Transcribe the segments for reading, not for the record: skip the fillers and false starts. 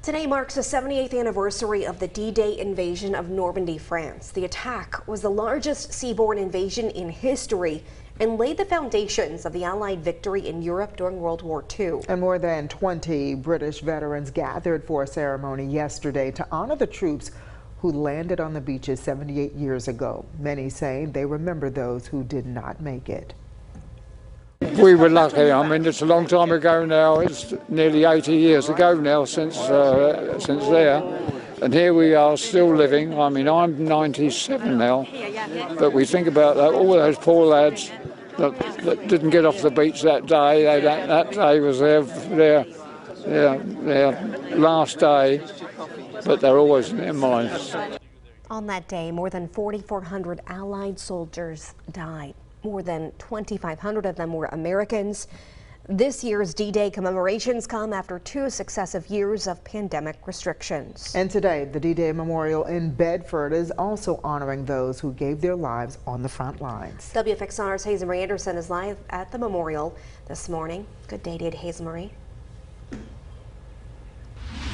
Today marks the 78th anniversary of the D-Day invasion of Normandy, France. The attack was the largest seaborne invasion in history and laid the foundations of the Allied victory in Europe during World War II. And more than 20 British veterans gathered for a ceremony yesterday to honor the troops who landed on the beaches 78 years ago. Many say they remember those who did not make it. We were lucky. I mean, it's a long time ago now. It's nearly 80 years ago now since there. And here we are still living. I mean, I'm 97 now. But we think about that, all those poor lads that didn't get off the beach that day. That day was their last day, but they're always in their minds. On that day, more than 4,400 Allied soldiers died. More than 2,500 of them were Americans. This year's D-Day commemorations come after 2 successive years of pandemic restrictions. And today, the D-Day Memorial in Bedford is also honoring those who gave their lives on the front lines. WFXR's Hazel Marie Anderson is live at the memorial this morning. Good day to Hazel Marie.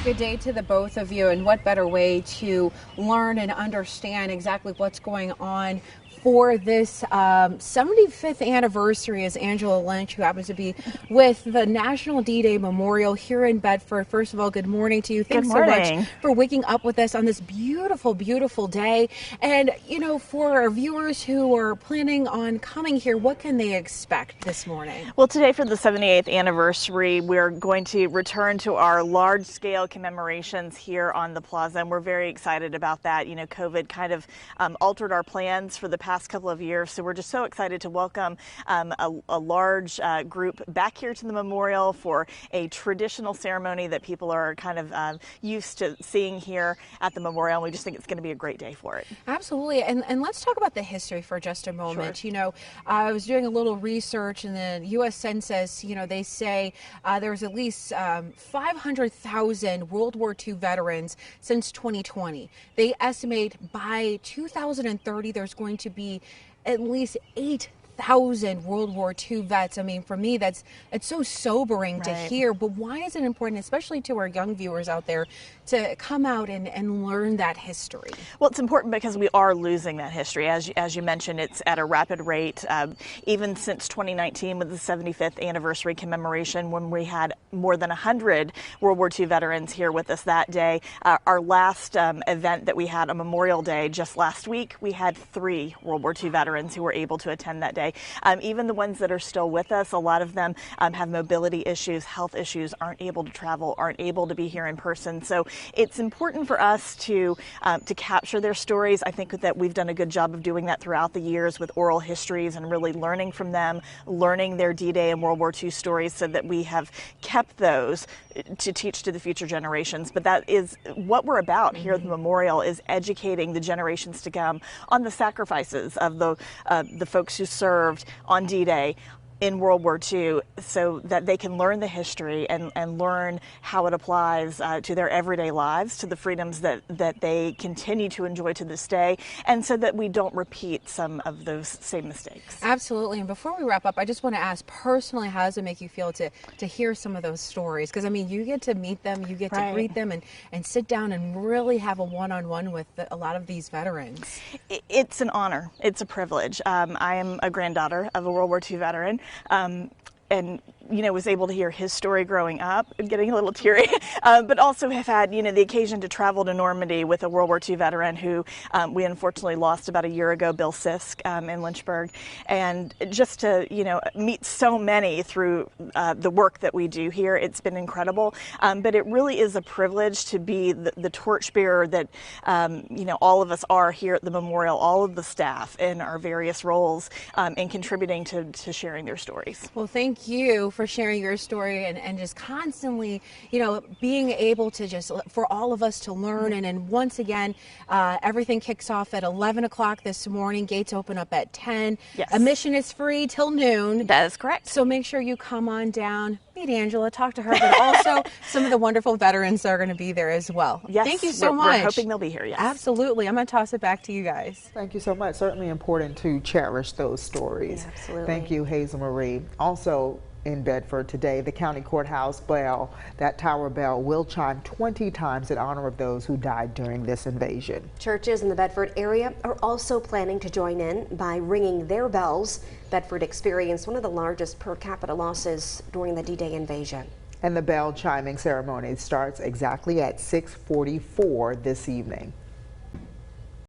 Good day to the both of you, and what better way to learn and understand exactly what's going on for this 75th anniversary as Angela Lynch, who happens to be with the National D-Day Memorial here in Bedford. First of all, good morning to you. Thanks so much for waking up with us on this beautiful, beautiful day. And, you know, for our viewers who are planning on coming here, what can they expect this morning? Well, today for the 78th anniversary, we're going to return to our large-scale commemorations here on the plaza, and we're very excited about that. You know, COVID kind of altered our plans for the past couple of years, so we're just so excited to welcome a large group back here to the memorial for a traditional ceremony that people are kind of used to seeing here at the memorial, and we just think it's going to be a great day for it. Absolutely, and let's talk about the history for just a moment. Sure. You know, I was doing a little research, and the U.S. Census, you know, they say there's at least 500,000 World War II veterans since 2020. They estimate by 2030 there's going to be at least 8,000 World War II vets. I mean, for me, it's so sobering to hear. But why is it important, especially to our young viewers out there, to come out and learn that history? Well, it's important because we are losing that history. As you mentioned, it's at a rapid rate. Even since 2019, with the 75th anniversary commemoration, when we had more than 100 World War II veterans here with us that day. Our last event that we had, a Memorial Day, just last week, we had 3 World War II veterans who were able to attend that day. Even the ones that are still with us, a lot of them have mobility issues, health issues, aren't able to travel, aren't able to be here in person. So it's important for us to capture their stories. I think that we've done a good job of doing that throughout the years with oral histories and really learning from them, learning their D-Day and World War II stories, so that we have kept those to teach to the future generations. But that is what we're about here at the memorial, is educating the generations to come on the sacrifices of the folks who served on D-Day in World War II, so that they can learn the history and learn how it applies to their everyday lives, to the freedoms that they continue to enjoy to this day, and so that we don't repeat some of those same mistakes. Absolutely. And before we wrap up, I just want to ask personally, how does it make you feel to hear some of those stories? Because I mean, you get to meet them, you get to greet them, and sit down and really have a one-on-one with a lot of these veterans. It's an honor. It's a privilege. I am a granddaughter of a World War II veteran. And you know, was able to hear his story growing up, getting a little teary, but also have had, you know, the occasion to travel to Normandy with a World War II veteran who we unfortunately lost about a year ago, Bill Sisk, in Lynchburg, and just to, you know, meet so many through the work that we do here. It's been incredible, but it really is a privilege to be the torchbearer that, you know, all of us are here at the memorial, all of the staff in our various roles, in contributing to sharing their stories. Well, thank you for sharing your story and just constantly, you know, being able to just, for all of us to learn. And then once again, everything kicks off at 11 o'clock this morning. Gates open up at 10. Yes. Admission is free till noon. That is correct. So make sure you come on down, meet Angela, talk to her, but also some of the wonderful veterans that are going to be there as well. Yes. Thank you so much. We're hoping they'll be here, yes. Absolutely. I'm going to toss it back to you guys. Thank you so much. Certainly important to cherish those stories. Yeah, absolutely. Thank you, Hazel Marie. Also, in Bedford today. The county courthouse bell, that tower bell, will chime 20 times in honor of those who died during this invasion. Churches in the Bedford area are also planning to join in by ringing their bells. Bedford experienced one of the largest per capita losses during the D-Day invasion. And the bell chiming ceremony starts exactly at 6:44 this evening.